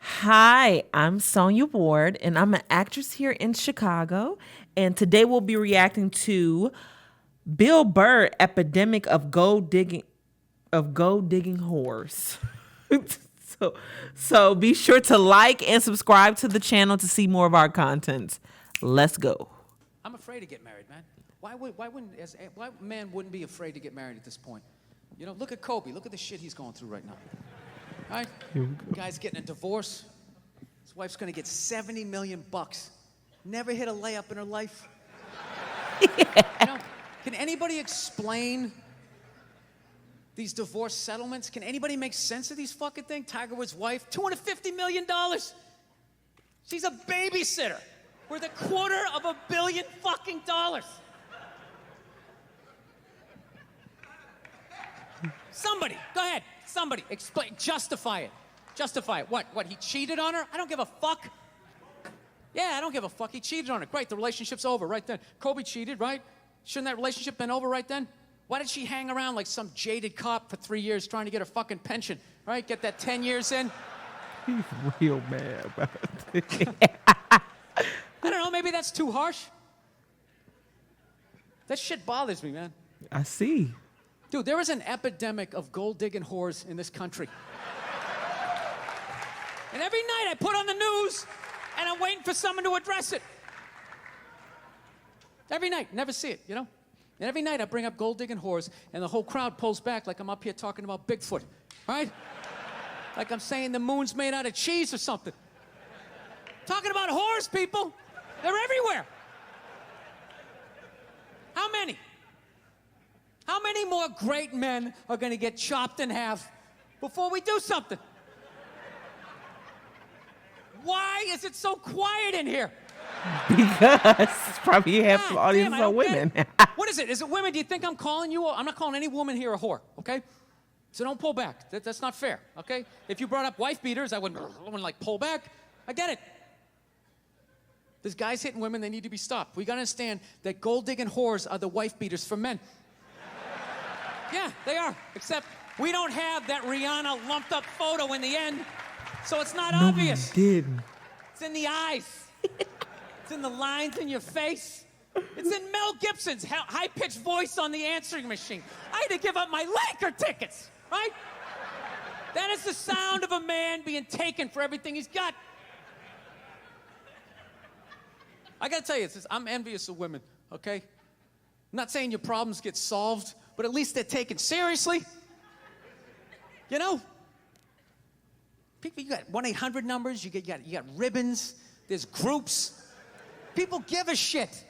Hi, I'm Sonia Ward, and I'm an actress here in Chicago. And today we'll be reacting to Bill Burr, Epidemic of gold digging whores. so be sure to like and subscribe to the channel to see more of our content. Let's go. I'm afraid to get married, man. Why man wouldn't be afraid to get married at this point? You know, look at Kobe. Look at the shit he's going through right now. All right? Guy's getting a divorce. His wife's gonna get $70 million. Never hit a layup in her life. Yeah. You know, can anybody explain these divorce settlements? Can anybody make sense of these fucking things? Tiger Woods' wife, $250 million. She's a babysitter worth $250 million fucking dollars. Somebody, go ahead. Somebody, explain, justify it. Justify it. What, he cheated on her? I don't give a fuck. Yeah, I don't give a fuck. He cheated on her. Great, the relationship's over right then. Kobe cheated, right? Shouldn't that relationship been over right then? Why did she hang around like some jaded cop for 3 years trying to get her fucking pension, right? Get that 10 years in? He's real mad about it. I don't know, maybe that's too harsh. That shit bothers me, man. I see. Dude, there is an epidemic of gold-digging whores in this country. And every night I put on the news, and I'm waiting for someone to address it. Every night, never see it, you know? And every night I bring up gold-digging whores, and the whole crowd pulls back like I'm up here talking about Bigfoot, right? Like I'm saying the moon's made out of cheese or something. Talking about whores, people. They're everywhere. How many? How many more great men are gonna get chopped in half before we do something? Why is it so quiet in here? Because probably half the audience are women. What is it? Is it women? Do you think I'm calling you? I'm not calling any woman here a whore, okay? So don't pull back. That's not fair, okay? If you brought up wife beaters, I wouldn't like pull back. I get it. There's guys hitting women, they need to be stopped. We gotta understand that gold-digging whores are the wife beaters for men. Yeah, they are. Except we don't have that Rihanna lumped up photo in the end, so it's not obvious. No, you didn't. It's in the eyes. It's in the lines in your face. It's in Mel Gibson's high-pitched voice on the answering machine. I had to give up my Laker tickets, right? That is the sound of a man being taken for everything he's got. I gotta tell you, I'm envious of women, okay? I'm not saying your problems get solved, but at least they're taken seriously. You know? People, you got 1-800 numbers, you got ribbons, there's groups. People give a shit.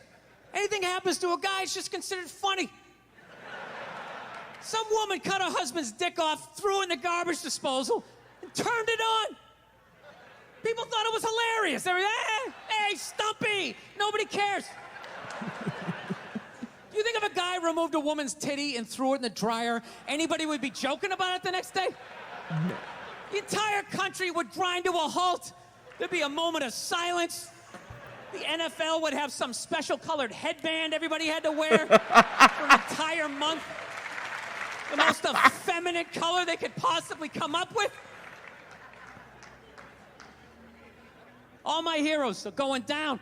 Anything happens to a guy, it's just considered funny. Some woman cut her husband's dick off, threw it in the garbage disposal, and turned it on. People thought it was hilarious. They were, hey, Stumpy, nobody cares. You think if a guy removed a woman's titty and threw it in the dryer, anybody would be joking about it the next day? No. The entire country would grind to a halt. There'd be a moment of silence. The NFL would have some special colored headband everybody had to wear for an entire month. The most effeminate color they could possibly come up with. All my heroes are going down.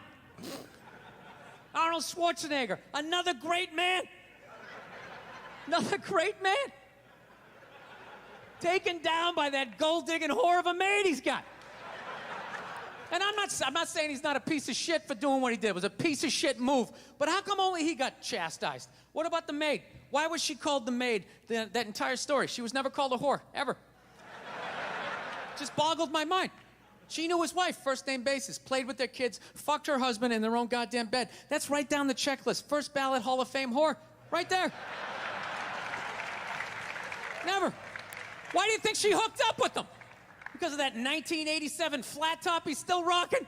Arnold Schwarzenegger, another great man. Another great man. Taken down by that gold-digging whore of a maid he's got. And I'm not saying he's not a piece of shit for doing what he did. It was a piece of shit move. But how come only he got chastised? What about the maid? Why was she called the maid that entire story? She was never called a whore, ever. Just boggled my mind. She knew his wife, first name basis, played with their kids, fucked her husband in their own goddamn bed. That's right down the checklist. First ballot Hall of Fame whore, right there. Never. Why do you think she hooked up with him? Because of that 1987 flat top he's still rocking?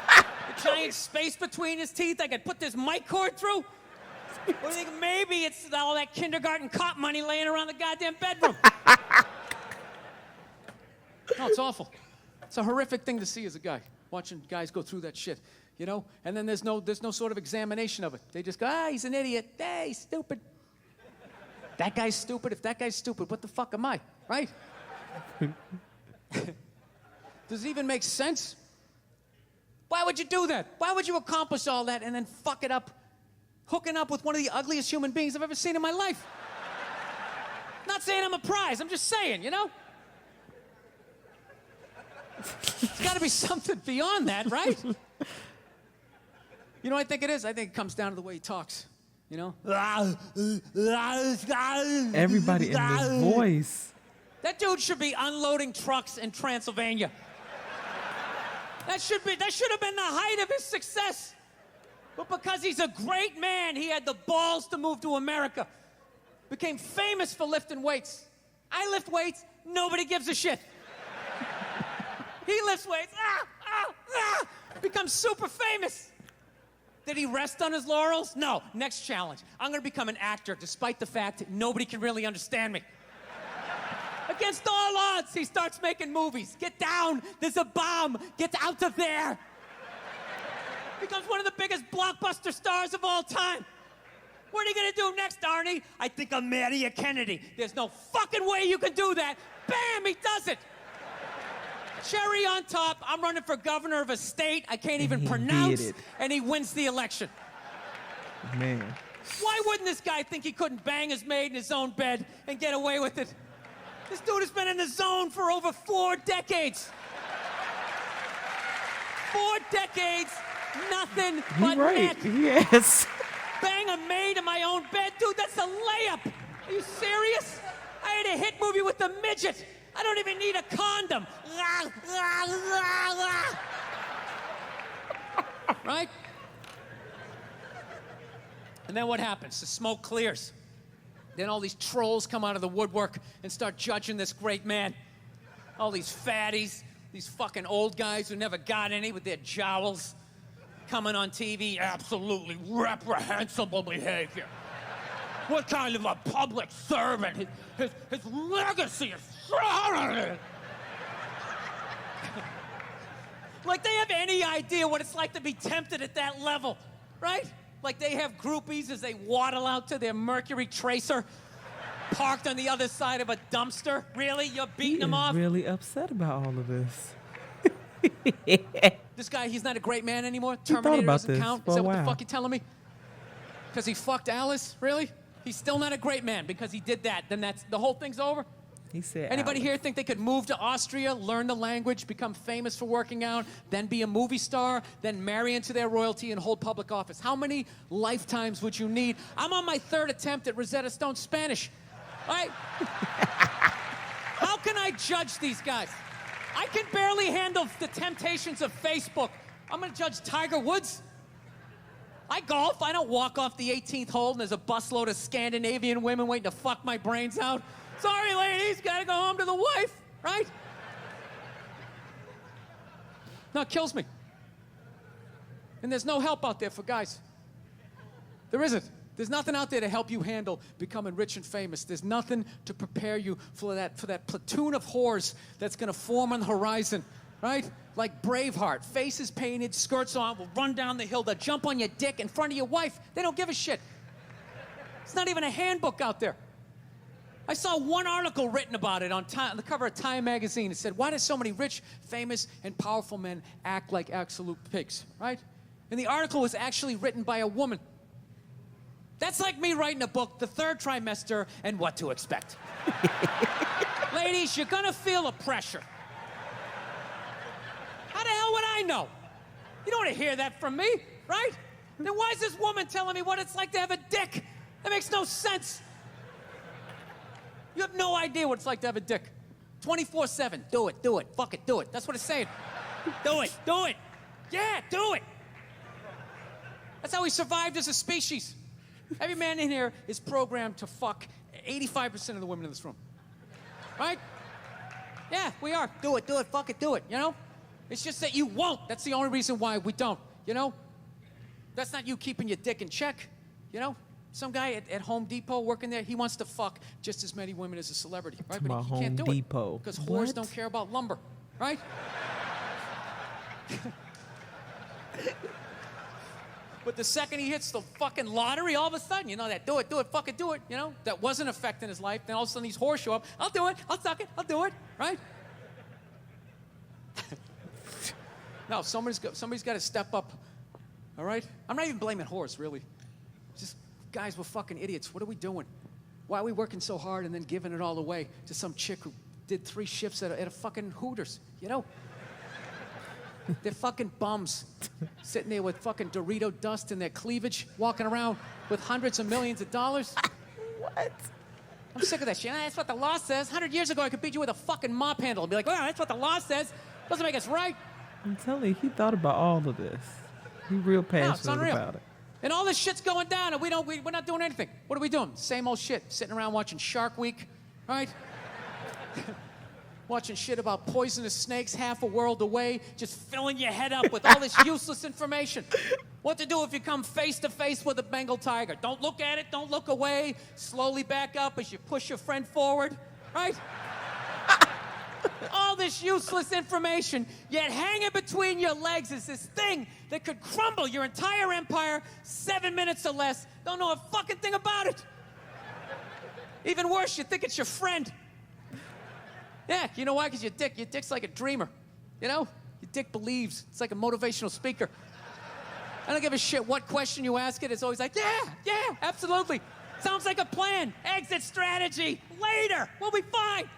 The giant space between his teeth I could put this mic cord through? Or do you think maybe it's all that kindergarten cop money laying around the goddamn bedroom? No, it's awful. It's a horrific thing to see as a guy, watching guys go through that shit, you know? And then there's no sort of examination of it. They just go, he's an idiot. Hey, he's stupid. That guy's stupid. If that guy's stupid, what the fuck am I, right? Does it even make sense? Why would you do that? Why would you accomplish all that and then fuck it up, hooking up with one of the ugliest human beings I've ever seen in my life? Not saying I'm a prize, I'm just saying, you know? There's got to be something beyond that, right? You know what I think it is? I think it comes down to the way he talks, you know? Everybody in this voice. That dude should be unloading trucks in Transylvania. That should have been the height of his success. But because he's a great man, he had the balls to move to America. Became famous for lifting weights. I lift weights, nobody gives a shit. He lifts weights, becomes super famous. Did he rest on his laurels? No. Next challenge. I'm gonna become an actor despite the fact that nobody can really understand me. Against all odds, he starts making movies. Get down, there's a bomb, get out of there. Becomes one of the biggest blockbuster stars of all time. What are you gonna do next, Arnie? I think I'll marry a Kennedy. There's no fucking way you can do that. Bam, he does it. Cherry on top, I'm running for governor of a state I can't even pronounce, and he wins the election. Man. Why wouldn't this guy think he couldn't bang his maid in his own bed and get away with it? This dude has been in the zone for over 4 decades. 4 decades, nothing but net. Yes. Bang a maid in my own bed? Dude, that's a layup. Are you serious? I had a hit movie with a midget. I don't even need a condom. Right? And then what happens? The smoke clears. Then all these trolls come out of the woodwork and start judging this great man. All these fatties, these fucking old guys who never got any with their jowls, coming on TV, absolutely reprehensible behavior. What kind of a public servant? His legacy is like they have any idea what it's like to be tempted at that level, right? Like they have groupies as they waddle out to their Mercury Tracer parked on the other side of a dumpster. Really? You're beating them off? Really upset about all of this. This guy, he's not a great man anymore? He thought Terminator about doesn't this count? for Is a that what the while. fuck you're telling me? Because he fucked Alice? Really? He's still not a great man because he did that. Then that's the whole thing's over? He said, Anybody here think they could move to Austria, learn the language, become famous for working out, then be a movie star, then marry into their royalty and hold public office? How many lifetimes would you need? I'm on my 3rd attempt at Rosetta Stone Spanish. All right? How can I judge these guys? I can barely handle the temptations of Facebook. I'm gonna judge Tiger Woods? I golf. I don't walk off the 18th hole and there's a busload of Scandinavian women waiting to fuck my brains out. Sorry, ladies, gotta go home to the wife, right? No, it kills me. And there's no help out there for guys. There isn't. There's nothing out there to help you handle becoming rich and famous. There's nothing to prepare you for that platoon of whores that's gonna form on the horizon, right? Like Braveheart, faces painted, skirts on, will run down the hill, they'll jump on your dick in front of your wife. They don't give a shit. It's not even a handbook out there. I saw one article written about it on the cover of Time magazine. It said, why do so many rich, famous, and powerful men act like absolute pigs, right? And the article was actually written by a woman. That's like me writing a book, The Third Trimester and What to Expect. Ladies, you're gonna feel a pressure. How the hell would I know? You don't want to hear that from me, right? Then why is this woman telling me what it's like to have a dick? That makes no sense. You have no idea what it's like to have a dick. 24/7, do it, fuck it, do it. That's what it's saying. Do it. Yeah, do it. That's how we survived as a species. Every man in here is programmed to fuck 85% of the women in this room. Right? Yeah, we are. Do it, fuck it, do it, you know? It's just that you won't. That's the only reason why we don't, you know? That's not you keeping your dick in check, you know? Some guy at Home Depot working there, he wants to fuck just as many women as a celebrity, right? But he can't do it because whores don't care about lumber, right? But the second he hits the fucking lottery, all of a sudden, you know, that do it, fucking do it, you know, that wasn't affecting his life. Then all of a sudden these whores show up. I'll do it. I'll suck it. I'll do it. Right? No, somebody's got to step up. All right? I'm not even blaming whores, really. Just, guys, we're fucking idiots. What are we doing? Why are we working so hard and then giving it all away to some chick who did 3 shifts at a fucking Hooters, you know? They're fucking bums sitting there with fucking Dorito dust in their cleavage, walking around with hundreds of millions of dollars. What? I'm sick of that shit. That's what the law says. 100 years ago, I could beat you with a fucking mop handle and be like, well, that's what the law says. Doesn't make us right. I'm telling you, he thought about all of this. He's real passionate about it. And all this shit's going down, and we're not doing anything. What are we doing? Same old shit. Sitting around watching Shark Week, right? Watching shit about poisonous snakes half a world away, just filling your head up with all this useless information. What to do if you come face to face with a Bengal tiger? Don't look at it, don't look away. Slowly back up as you push your friend forward, right? All this useless information, yet hanging between your legs is this thing that could crumble your entire empire 7 minutes or less. Don't know a fucking thing about it. Even worse, you think it's your friend. Yeah, you know why? Because your dick's like a dreamer. You know? Your dick believes. It's like a motivational speaker. I don't give a shit what question you ask it. It's always like, yeah, absolutely. Sounds like a plan. Exit strategy. Later. We'll be fine.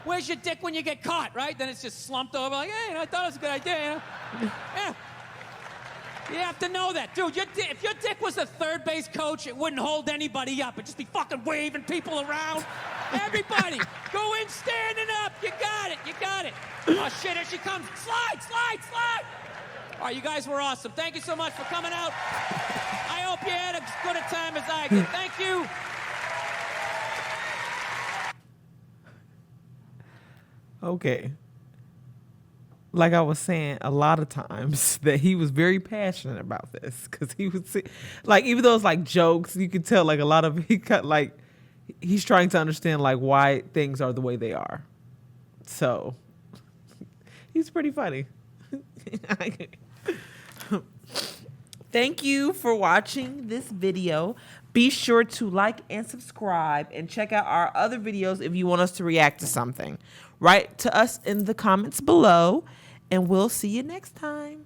Where's your dick when you get caught, right? Then it's just slumped over like, hey, I thought it was a good idea, you know? Yeah. You have to know that. Dude, if your dick was a third base coach, it wouldn't hold anybody up. It'd just be fucking waving people around. Everybody, go in standing up. You got it. Oh, shit, here she comes. Slide. All right, you guys were awesome. Thank you so much for coming out. I hope you had as good a time as I did. Thank you. Okay. Like I was saying, a lot of times that he was very passionate about this because he would see, like, even though it's like jokes, you could tell like a lot of he's trying to understand like why things are the way they are. So he's pretty funny. Thank you for watching this video. Be sure to like and subscribe and check out our other videos if you want us to react to something. Write to us in the comments below, and we'll see you next time.